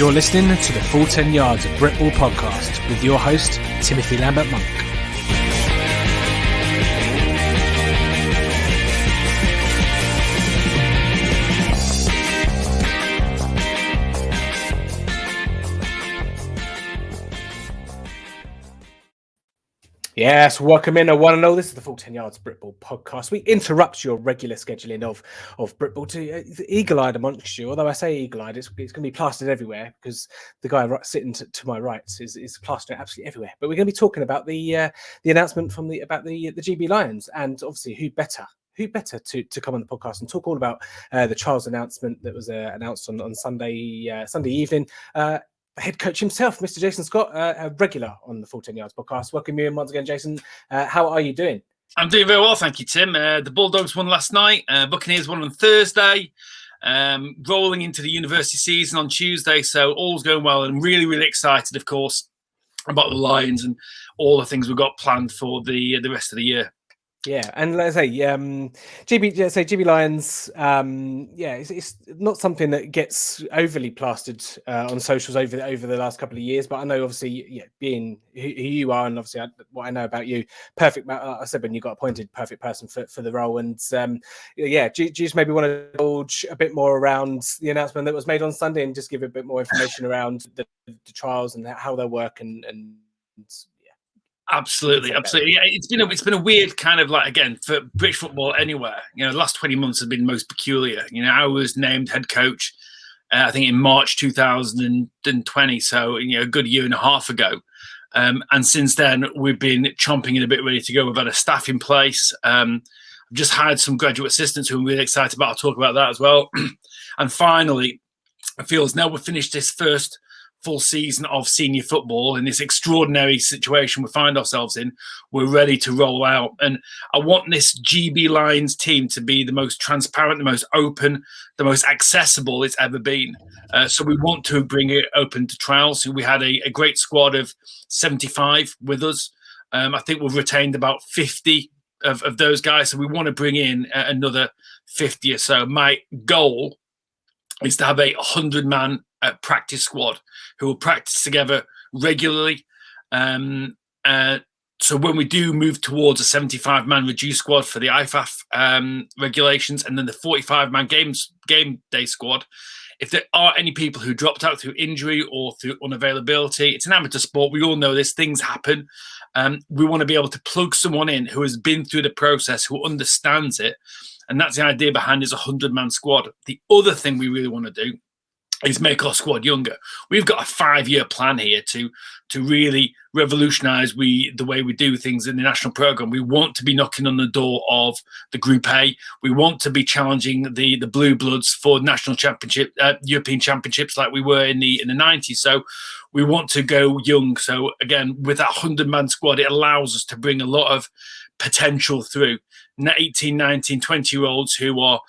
You're listening to the Full 10 Yards of Britball podcast with your host, Timothy Lambert-Monk. Yes, welcome in. I want to know this is the Full 10 Yards Britball podcast. We interrupt your regular scheduling of Britball to eagle-eyed amongst you. Although I say eagle-eyed, it's going to be plastered everywhere because the guy sitting to my right is plastering absolutely everywhere. But we're going to be talking about the announcement about the GB Lions, and obviously who better to come on the podcast and talk all about the trials announcement that was announced on Sunday evening. Head coach himself, Mr. Jason Scott, a regular on the Full 10 Yards podcast. Welcome you in once again, Jason. How are you doing? I'm doing very well, thank you, Tim. The Bulldogs won last night. Buccaneers won on Thursday. Rolling into the university season on Tuesday, so all's going well. And really, really excited, of course, about the Lions and all the things we've got planned for the rest of the year. Yeah, and let's say GB Lions. It's not something that gets overly plastered on socials over the last couple of years. But I know, obviously, being who you are, and obviously what I know about you, perfect. I said when you got appointed, perfect person for the role. And do you just maybe want to indulge a bit more around the announcement that was made on Sunday, and just give a bit more information around the trials and how they work and. Absolutely. Yeah, it's been a weird kind of, like, again, for British football anywhere. The last 20 months have been most peculiar. I was named head coach, I think in March 2020, so a good year and a half ago. And since then, we've been chomping in a bit, ready to go. We've had a staff in place. I've just hired some graduate assistants who I'm really excited about. I'll talk about that as well. And finally, it feels now we've finished this first full season of senior football in this extraordinary situation we find ourselves in, we're ready to roll out. And I want this GB Lions team to be the most transparent, the most open, the most accessible it's ever been. So we want to bring it open to trials. So we had a great squad of 75 with us. I think we've retained about 50 of those guys. So we want to bring in another 50 or so. My goal is to have a 100-man practice squad who will practice together regularly. So when we do move towards a 75-man reduced squad for the IFAF regulations, and then the 45-man game day squad, if there are any people who dropped out through injury or through unavailability, it's an amateur sport. We all know this. Things happen. We want to be able to plug someone in who has been through the process, who understands it. And that's the idea behind this 100-man squad. The other thing we really want to do is make our squad younger. We've got a 5-year plan here to really revolutionise the way we do things in the national programme. We want to be knocking on the door of the Group A. We want to be challenging the Blue Bloods for national championship, European championships like we were in the 90s. So we want to go young. So again, with that 100-man squad, it allows us to bring a lot of potential through 18, 19, 20-year-olds who are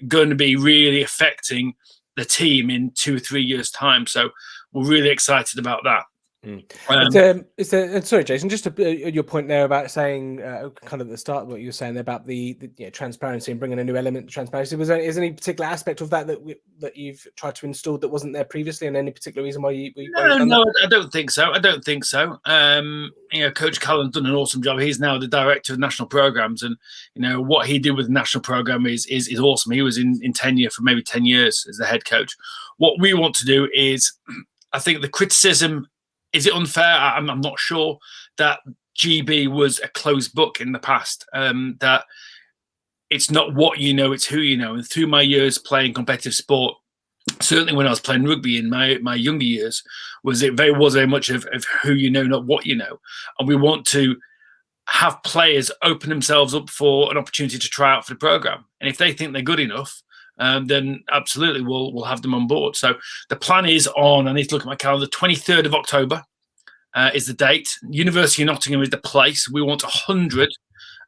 going to be really affecting the team in 2 or 3 years' time. So we're really excited about that. Sorry, Jason, just your point there about saying kind of at the start what you were saying about the transparency and bringing a new element of transparency. Is there any particular aspect of that that you've tried to install that wasn't there previously, and any particular reason why you No, I don't think so. Coach Callan's done an awesome job. He's now the director of national programs, and what he did with the national program is awesome. He was in tenure for maybe 10 years as the head coach. What we want to do is, I think the criticism, is it unfair? I'm not sure that GB was a closed book in the past, that it's not what you know, it's who you know. And through my years playing competitive sport, certainly when I was playing rugby in my younger years, was very much of who you know, not what you know. And we want to have players open themselves up for an opportunity to try out for the programme. And if they think they're good enough, then absolutely we'll have them on board. So the plan is on, I need to look at my calendar, 23rd of October is the date. University of Nottingham is the place. We want 100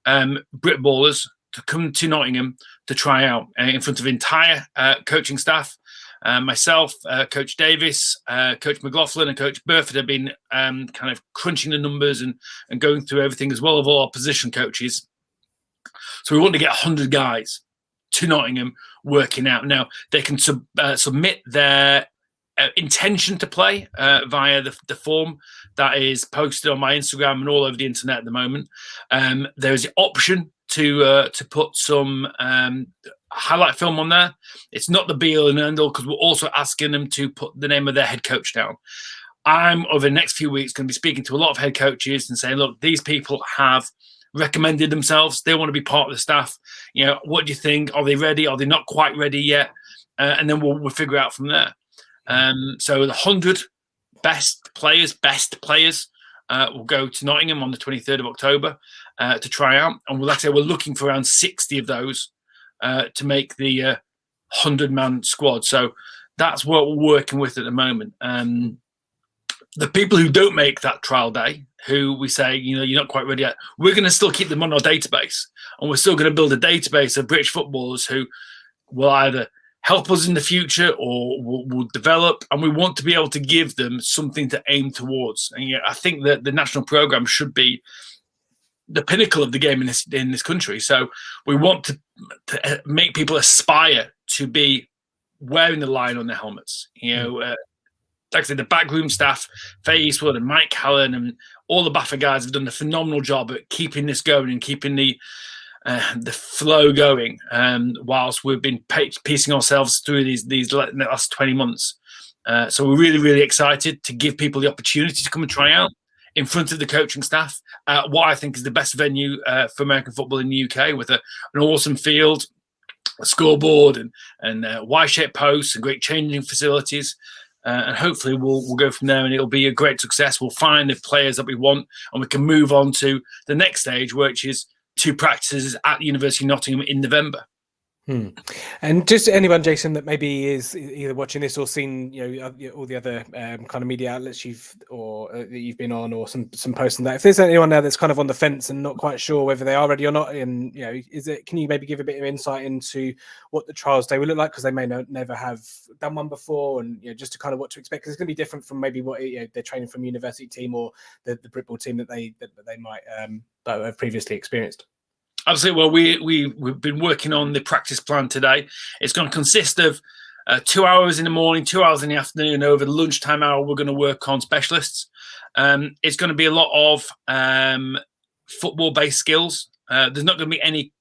Britballers to come to Nottingham to try out in front of entire coaching staff. Myself, Coach Davis, Coach McLaughlin and Coach Burford have been kind of crunching the numbers and going through everything, as well as all our position coaches. So we want to get 100 guys to Nottingham working out. Now, they can submit their intention to play via the form that is posted on my Instagram and all over the internet at the moment. There is the option to put some highlight film on there. It's not the be all and end all, because we're also asking them to put the name of their head coach down. I'm, over the next few weeks, going to be speaking to a lot of head coaches and saying, look, these people have recommended themselves. They want to be part of the staff. What do you think? Are they ready? Are they not quite ready yet? And then we'll figure out from there. So the 100 best players will go to Nottingham on the 23rd of October to try out. And like I say, we're looking for around 60 of those to make the 100-man squad. So that's what we're working with at the moment. The people who don't make that trial day, who we say, you're not quite ready yet, we're going to still keep them on our database. And we're still going to build a database of British footballers who will either help us in the future or will develop. And we want to be able to give them something to aim towards. And I think that the national programme should be the pinnacle of the game in this country. So we want to make people aspire to be wearing the lion on their helmets. Like I said, the backroom staff, Faye Eastwood and Mike Callan and all the BAFA guys have done a phenomenal job at keeping this going and keeping the flow going, whilst we've been piecing ourselves through these last 20 months. So we're really, really excited to give people the opportunity to come and try out in front of the coaching staff at what I think is the best venue for American football in the UK, with an awesome field, a scoreboard and Y-shaped posts and great changing facilities. And hopefully we'll go from there, and it'll be a great success. We'll find the players that we want, and we can move on to the next stage, which is 2 practices at the University of Nottingham in November. And just anyone, Jason, that maybe is either watching this or seen all the other kind of media outlets that you've been on, or some posts on that. If there's anyone there that's kind of on the fence and not quite sure whether they are ready or not, and can you maybe give a bit of insight into what the trials day will look like, because they may never have done one before, and just to kind of what to expect, because it's going to be different from maybe what they're training from university team or the Britball team that they might have previously experienced. Absolutely. Well, we've been working on the practice plan today. It's going to consist of 2 hours in the morning, 2 hours in the afternoon. Over the lunchtime hour, we're going to work on specialists. It's going to be a lot of football-based skills. There's not going to be any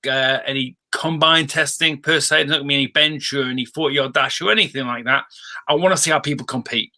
combine testing per se. There's not going to be any bench or any 40-yard dash or anything like that. I want to see how people compete.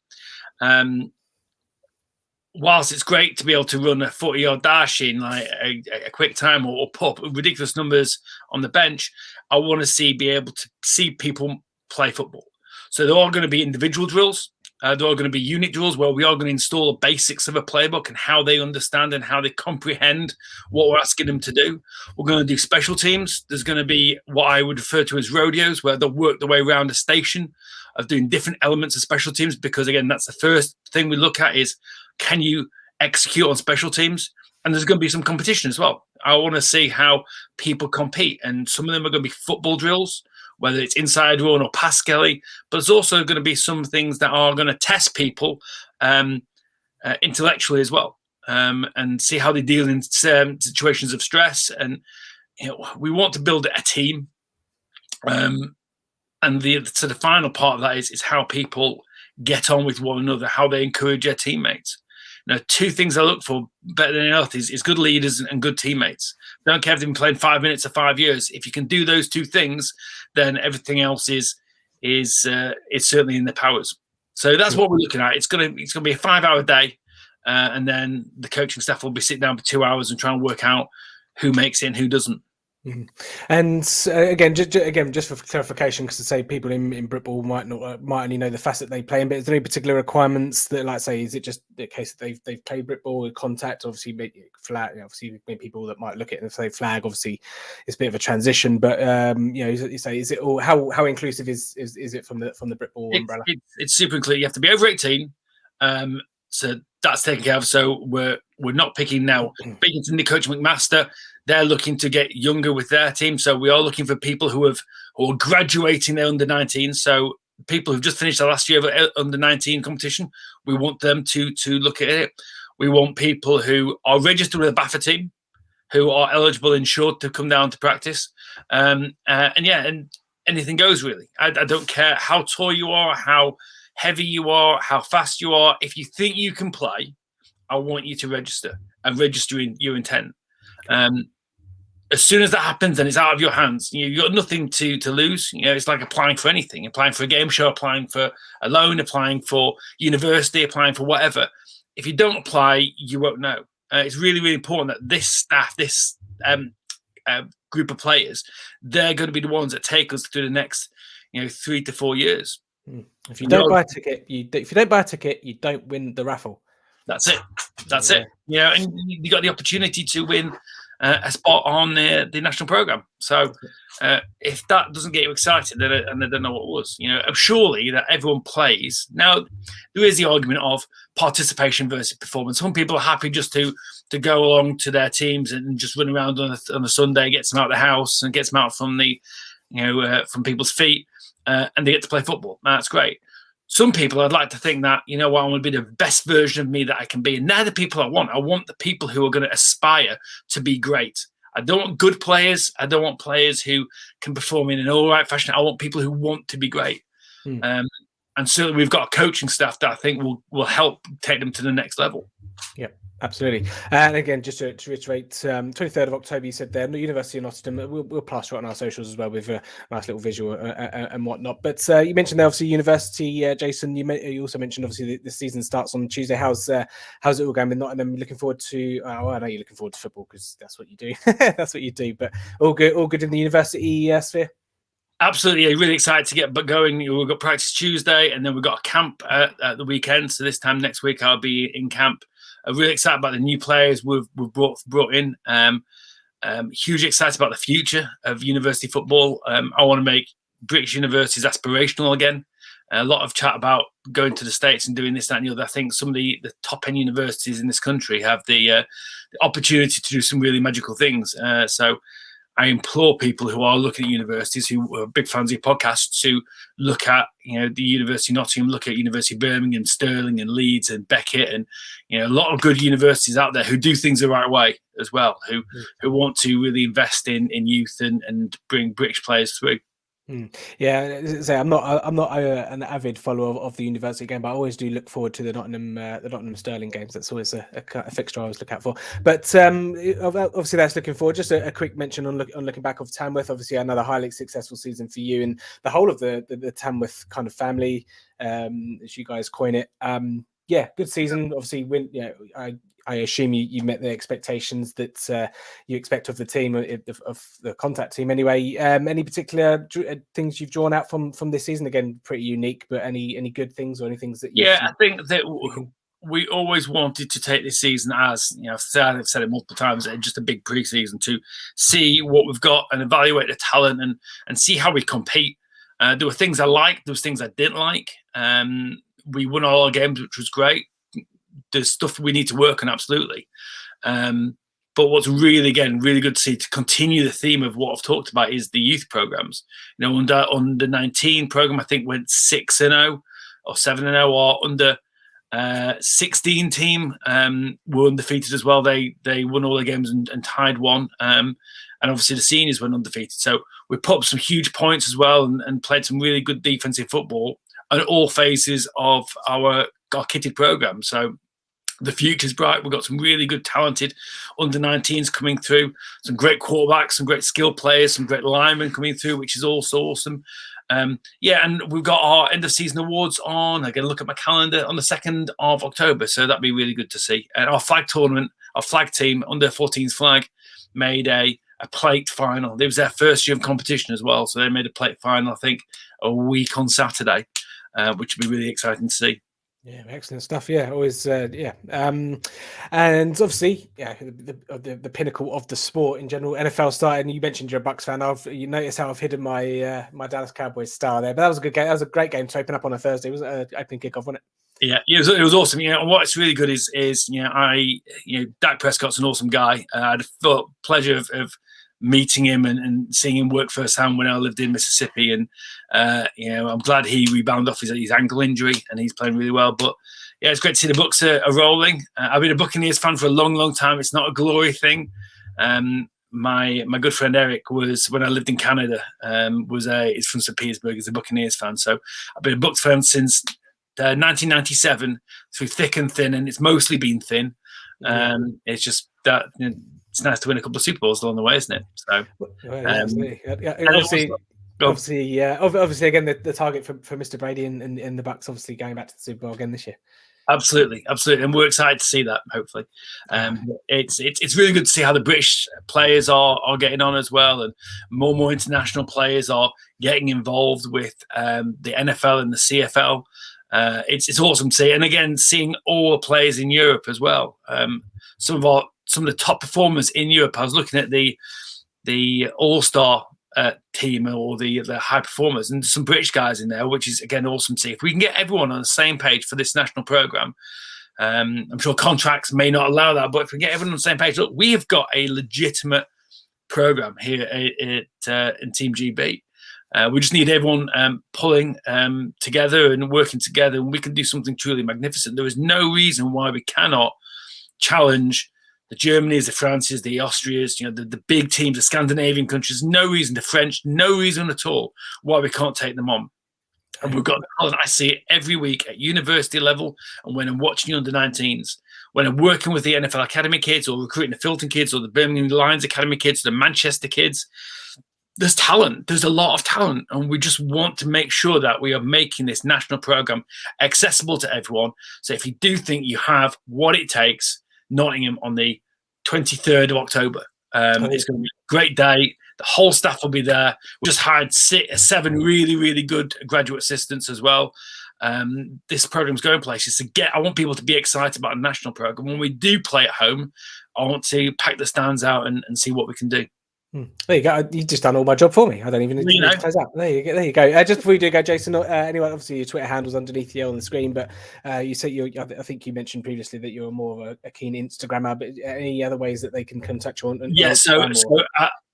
Whilst it's great to be able to run a 40-yard dash in like a quick time or put ridiculous numbers on the bench, I want to be able to see people play football. So there are going to be individual drills. There are going to be unit drills where we are going to install the basics of a playbook and how they understand and how they comprehend what we're asking them to do. We're going to do special teams. There's going to be what I would refer to as rodeos, where they'll work their way around a station of doing different elements of special teams, because, again, that's the first thing we look at is, can you execute on special teams? And there's going to be some competition as well. I want to see how people compete. And some of them are going to be football drills, whether it's inside run or pass skelly. But there's also going to be some things that are going to test people intellectually as well, and see how they deal in situations of stress. And we want to build a team. And the final part of that is how people get on with one another, how they encourage their teammates. 2 things I look for better than anything is good leaders and good teammates. Don't care if they've been playing 5 minutes or 5 years. If you can do those 2 things, then everything else is certainly in their powers. So that's what we're looking at. It's going to be a 5-hour day, and then the coaching staff will be sitting down for 2 hours and try and work out who makes it and who doesn't. Mm-hmm. And just for clarification, because to say people in Britball might only know the facet they play in, but is there any particular requirements that, like, say, is it just the case that they've played Britball with contact? Obviously, flag. Obviously, people that might look at it and say flag. Obviously, it's a bit of a transition, but is it all? How inclusive is it from the Britball umbrella? It's super inclusive. You have to be over 18. So that's taken care of. So we're not picking now. Speaking to Nick Coach McMaster, they're looking to get younger with their team. So we are looking for people who are graduating their under-19. So people who've just finished the last year of under-19 competition, we want them to look at it. We want people who are registered with a BAFA team, who are eligible, insured to come down to practice. And anything goes, really. I don't care how tall you are, how heavy you are, how fast you are. If you think you can play, I want you to register and register in your intent. As soon as that happens, then it's out of your hands. You've got nothing to lose. It's like applying for anything, applying for a game show, applying for a loan, applying for university, applying for whatever. If you don't apply, you won't know. It's really, really important that this staff, this group of players, they're going to be the ones that take us through the next 3 to 4 years. If you don't buy a ticket, you don't win the raffle. That's it. That's it. And you got the opportunity to win a spot on the national program. So if that doesn't get you excited, then I don't know what was. Surely that everyone plays. Now, there is the argument of participation versus performance. Some people are happy just to go along to their teams and just run around on a Sunday, gets them out of the house and gets them out from the from people's feet, and they get to play football. That's great. Some people, I'd like to think that, I want to be the best version of me that I can be. And they're the people I want. I want the people who are going to aspire to be great. I don't want good players. I don't want players who can perform in an all right fashion. I want people who want to be great. And certainly we've got a coaching staff that I think will help take them to the next level. Yeah. Absolutely. And again, just to reiterate, 23rd of October, you said there, University of Nottingham. We'll plaster it on our socials as well with a nice little visual and whatnot. But you mentioned there, obviously, University, Jason. You also mentioned, obviously, the season starts on Tuesday. How's it all going with Nottingham? Looking forward to, I know you're looking forward to football because that's what you do. That's what you do. But all good in the university sphere? Absolutely, really excited to get going. We've got practice Tuesday, and then we've got a camp at the weekend. So this time next week, I'll be in camp. I'm really excited about the new players we've brought in. Hugely excited about the future of university football. I want to make British universities aspirational again. A lot of chat about going to the States and doing this, that, and the other. I think some of the top end universities in this country have the opportunity to do some really magical things. So I implore people who are looking at universities, who are big fans of your podcast, to look at the University of Nottingham, look at University of Birmingham, Stirling, and Leeds, and Beckett, and a lot of good universities out there who do things the right way as well, who want to really invest in youth and bring British players through. Yeah, I'm not an avid follower of the university game, but I always do look forward to the Nottingham Stirling games. That's always a fixture I always look out for. But obviously, that's looking forward. Just a quick mention on looking back of Tamworth. Obviously, another highly successful season for you and the whole of the Tamworth kind of family, as you guys coin it. Yeah, good season. Obviously, I assume you met the expectations that you expect of the team, of the contact team anyway. Any particular things you've drawn out from this season? Again, pretty unique, but any good things or any things that I think that we always wanted to take this season as, I've said it multiple times, just a big pre-season to see what we've got and evaluate the talent and see how we compete. There were things I liked, there was things I didn't like. We won all our games, which was great. There's stuff we need to work on, absolutely. But what's really good to see, to continue the theme of what I've talked about, is the youth programs. Under 19 program, I think went 6-0 or 7-0. Or under 16 team were undefeated as well. They won all their games and tied one. And obviously the seniors went undefeated. So we put up some huge points as well and played some really good defensive football on all phases of our kitted program. So the future's bright. We've got some really good, talented under-19s coming through, some great quarterbacks, some great skill players, some great linemen coming through, which is also awesome. And we've got our end-of-season awards on, again, look at my calendar, on the 2nd of October. So that'd be really good to see. And our flag tournament, our flag team, under 14s flag, made a plate final. It was their first year of competition as well. So they made a plate final, I think, a week on Saturday, which would be really exciting to see. Yeah, excellent stuff. Yeah, always. And obviously, the pinnacle of the sport in general. NFL started, and you mentioned you're a Bucs fan. You notice how I've hidden my my Dallas Cowboys star there, but that was a good game. That was a great game to open up on a Thursday. It was an opening kickoff, wasn't it? Yeah, it was awesome. And what's really good is Dak Prescott's an awesome guy. I had the pleasure of meeting him and seeing him work firsthand when I lived in Mississippi. And, I'm glad he rebounded off his ankle injury and he's playing really well. But, yeah, it's great to see the Bucs are rolling. I've been a Buccaneers fan for a long, long time. It's not a glory thing. My good friend Eric was, when I lived in Canada, he's from St. Petersburg, he's a Buccaneers fan. So I've been a Bucs fan since 1997 through thick and thin, and it's mostly been thin. It's just that it's nice to win a couple of Super Bowls along the way, isn't it? So, obviously, again, the target for Mr. Brady and the Bucks, obviously going back to the Super Bowl again this year. Absolutely, and we're excited to see that. Hopefully, it's really good to see how the British players are getting on as well, and more international players are getting involved with the NFL and the CFL. It's awesome to see, and again, seeing all the players in Europe as well. Some of the top performers in Europe. I was looking at the All-Star team or the high performers, and some British guys in there, which is again awesome to see. If we can get everyone on the same page for this national program, I'm sure contracts may not allow that, but if we get everyone on the same page, look, we have got a legitimate program here in Team GB. We just need everyone pulling together and working together, and we can do something truly magnificent. There is no reason why we cannot challenge the Germanys, the Frances, the Austrias, the big teams, the Scandinavian countries. No reason, the French, no reason at all why we can't take them on. And we've got talent. I see it every week at university level, and when I'm watching under-19s, when I'm working with the NFL Academy kids or recruiting the Filton kids or the Birmingham Lions Academy kids, the Manchester kids, there's talent. There's a lot of talent, and we just want to make sure that we are making this national program accessible to everyone. So if you do think you have what it takes, Nottingham on the 23rd of October. It's going to be a great day. The whole staff will be there. We just hired 7 really, really good graduate assistants as well. This program's going places. I want people to be excited about a national program. When we do play at home, I want to pack the stands out and see what we can do. There you go. You've just done all my job for me. I don't even need to close out. There you go. Just before you do go, Jason, anyway, obviously your Twitter handle's underneath you on the screen, but you said I think you mentioned previously that you're more of a keen Instagrammer, but any other ways that they can contact you on?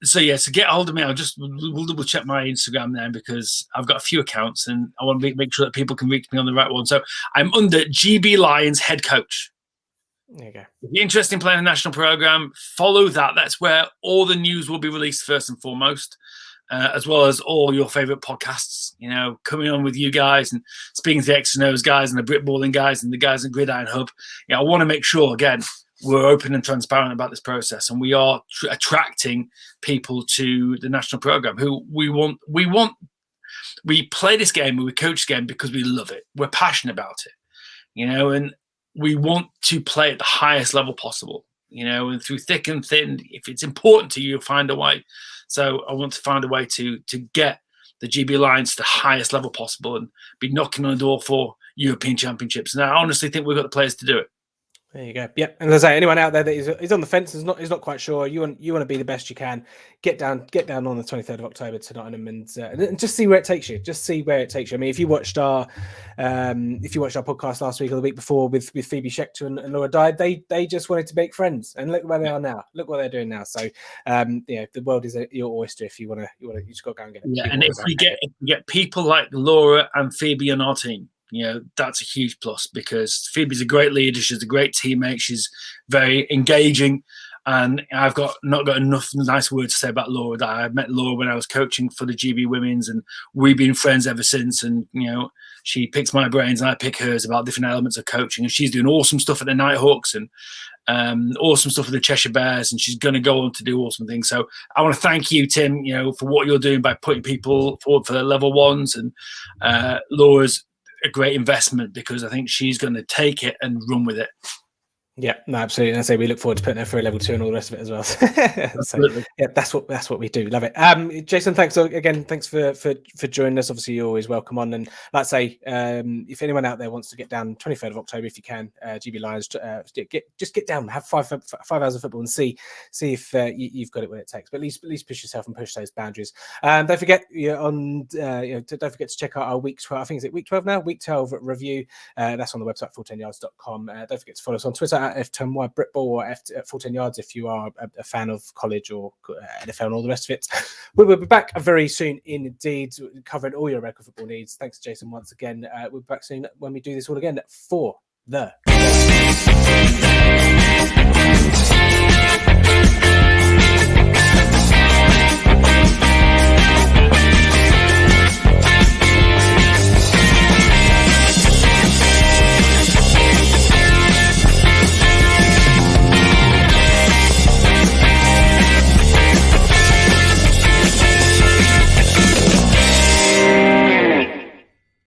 So get hold of me. We'll double check my Instagram then, because I've got a few accounts and I want to make sure that people can reach me on the right one. So I'm under GB Lions head coach. There you go. If you're interested in playing a national program, follow that. That's where all the news will be released first and foremost, as well as all your favorite podcasts, coming on with you guys and speaking to the X and O's guys and the Britballing guys and the guys at Gridiron Hub. I want to make sure, again, we're open and transparent about this process, and we are attracting people to the national program who we play this game and we coach this game because we love it. We're passionate about it, and we want to play at the highest level possible, and through thick and thin. If it's important to you, you'll find a way. So I want to find a way to get the GB Lions to the highest level possible and be knocking on the door for European championships. And I honestly think we've got the players to do it. There you go. Yeah, and as I say, anyone out there that is on the fence, is not quite sure. You want to be the best you can. Get down on the 23rd of October to Nottingham and just see where it takes you. Just see where it takes you. I mean, if you watched our podcast last week or the week before with Phoebe Schechter and Laura Dye, they just wanted to make friends, and look where they are now. Look what they're doing now. So the world is your oyster. If you just got to go and get it. Yeah, and if we get people like Laura and Phoebe on our team, that's a huge plus, because Phoebe's a great leader. She's a great teammate. She's very engaging. And I've not got enough nice words to say about Laura. I met Laura when I was coaching for the GB Women's, and we've been friends ever since. And, she picks my brains and I pick hers about different elements of coaching. And she's doing awesome stuff at the Nighthawks and awesome stuff with the Cheshire Bears. And she's going to go on to do awesome things. So I want to thank you, Tim, for what you're doing by putting people forward for the level ones. And Laura's a great investment, because I think she's going to take it and run with it. Yeah, no, absolutely. And I say we look forward to putting her through level 2 and all the rest of it as well. Absolutely. So, yeah, that's what we do. Love it. Jason, thanks again. Thanks for joining us. Obviously, you're always welcome on. And like I say, if anyone out there wants to get down 23rd of October, if you can, GB Lions, get down, have 5 hours of football and see if you've got it when it takes. But at least push yourself and push those boundaries. Don't forget don't forget to check out our week 12. I think is it week 12 now? Week 12 review. That's on the website full10yards.com. Don't forget to follow us on Twitter at F10Y Britball or at Full 10 Yards if you are a fan of college or NFL and all the rest of it. We'll be back very soon indeed, covering all your American football needs. Thanks, Jason, once again. We'll be back soon when we do this all again for the